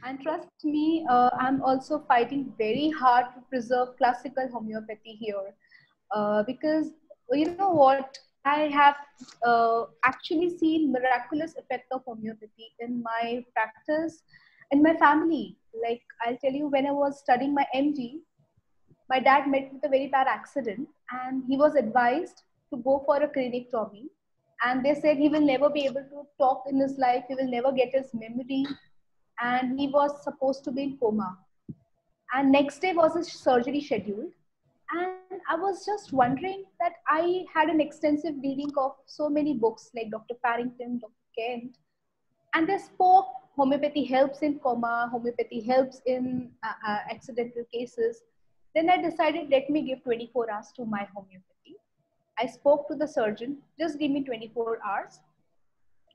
And trust me, I'm also fighting very hard to preserve classical homeopathy here, because you know what, I have actually seen miraculous effect of homeopathy in my practice, in my family. Like I'll tell you, when I was studying my MD, my dad met with a very bad accident, and he was advised to go for a cranectomy. And they said he will never be able to talk in his life, he will never get his memory, and he was supposed to be in coma. And next day was his surgery scheduled. And I was just wondering that I had an extensive reading of so many books like Dr. Farrington, Dr. Kent, and they spoke homeopathy helps in coma, homeopathy helps in accidental cases. Then I decided, let me give 24 hours to my homeopathy. I spoke to the surgeon, just give me 24 hours,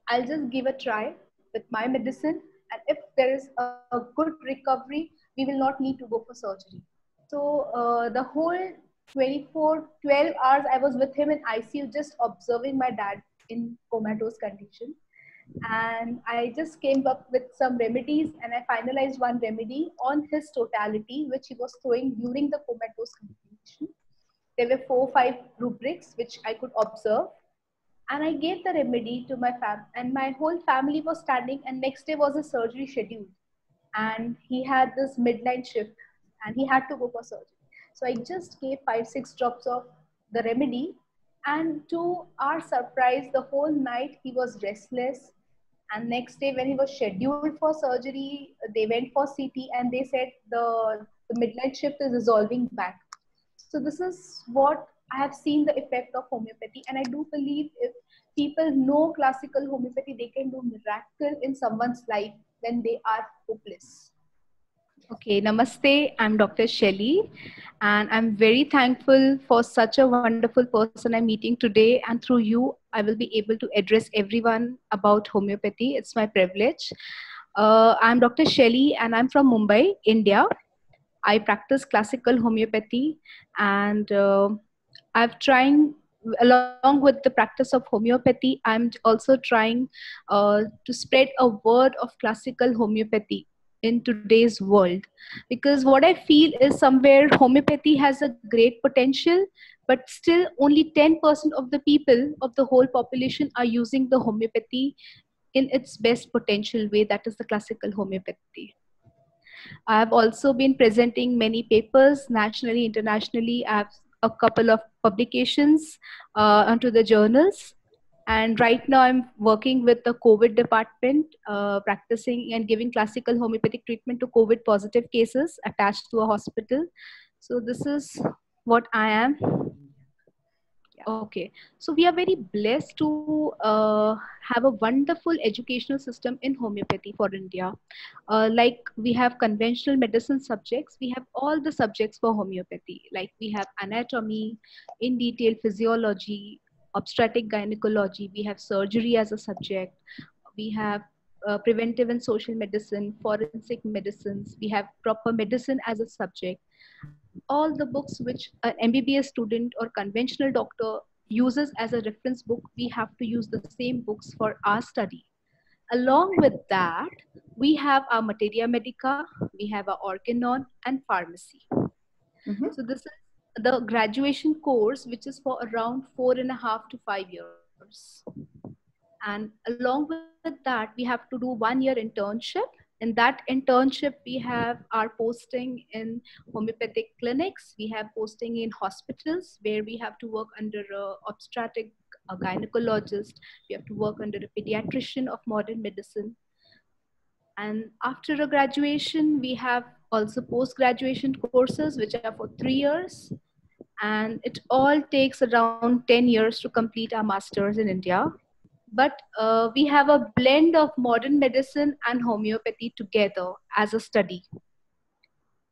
I'll just give a try with my medicine, and if there is a good recovery, we will not need to go for surgery. So the whole 12 hours I was with him in ICU, just observing my dad in comatose condition. And I just came up with some remedies, and I finalized one remedy on his totality, which he was throwing during the comatose condition. There were 4 5 rubrics which I could observe, and I gave the remedy to my fam, and my whole family was standing. And next day was a surgery schedule, and he had this midnight shift, and he had to go for surgery. So I just gave 5 6 drops of the remedy, and to our surprise, the whole night he was restless. And next day, when he was scheduled for surgery, they went for CT, and they said the midnight shift is resolving back. So this is what I have seen the effect of homeopathy, and I do believe if people know classical homeopathy, they can do miracle in someone's life when they are hopeless. Okay, namaste. I'm Dr. Shelly, and I'm very thankful for such a wonderful person I'm meeting today. And through you, I will be able to address everyone about homeopathy. It's my privilege. I'm Dr. Shelly, and I'm from Mumbai, India. I practice classical homeopathy, and I've trying along with the practice of homeopathy. I'm also trying to spread a word of classical homeopathy in today's world, because what I feel is somewhere homeopathy has a great potential, but still only 10% of the people of the whole population are using the homeopathy in its best potential way, that is the classical homeopathy. I have also been presenting many papers nationally, internationally. I have a couple of publications onto the journals. And right now I'm working with the COVID department, practicing and giving classical homeopathic treatment to COVID positive cases attached to a hospital. So this is what I am. Okay, so we are very blessed to have a wonderful educational system in homeopathy for India. Like we have conventional medicine subjects, we have all the subjects for homeopathy. Like we have anatomy, in detail physiology, obstetric gynecology, we have surgery as a subject, we have preventive and social medicine, forensic medicines, we have proper medicine as a subject. All the books which an MBBS student or conventional doctor uses as a reference book, we have to use the same books for our study. Along with that, we have our materia medica, we have our organon and pharmacy. So this is the graduation course, which is for around 4.5 to 5 years. And along with that, we have to do 1 year internship. In that internship, we have our posting in homeopathic clinics. We have posting in hospitals where we have to work under a obstetric, a gynecologist. We have to work under a pediatrician of modern medicine. And after a graduation, we have also post-graduation courses, which are for 3 years. And it all takes around 10 years to complete our master's in India. But we have a blend of modern medicine and homeopathy together as a study.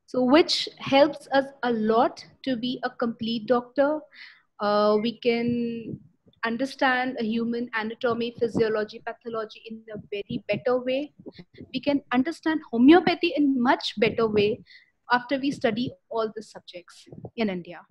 So which helps us a lot to be a complete doctor. We can understand a human anatomy, physiology, pathology in a very better way. We can understand homeopathy in much better way after we study all the subjects in India.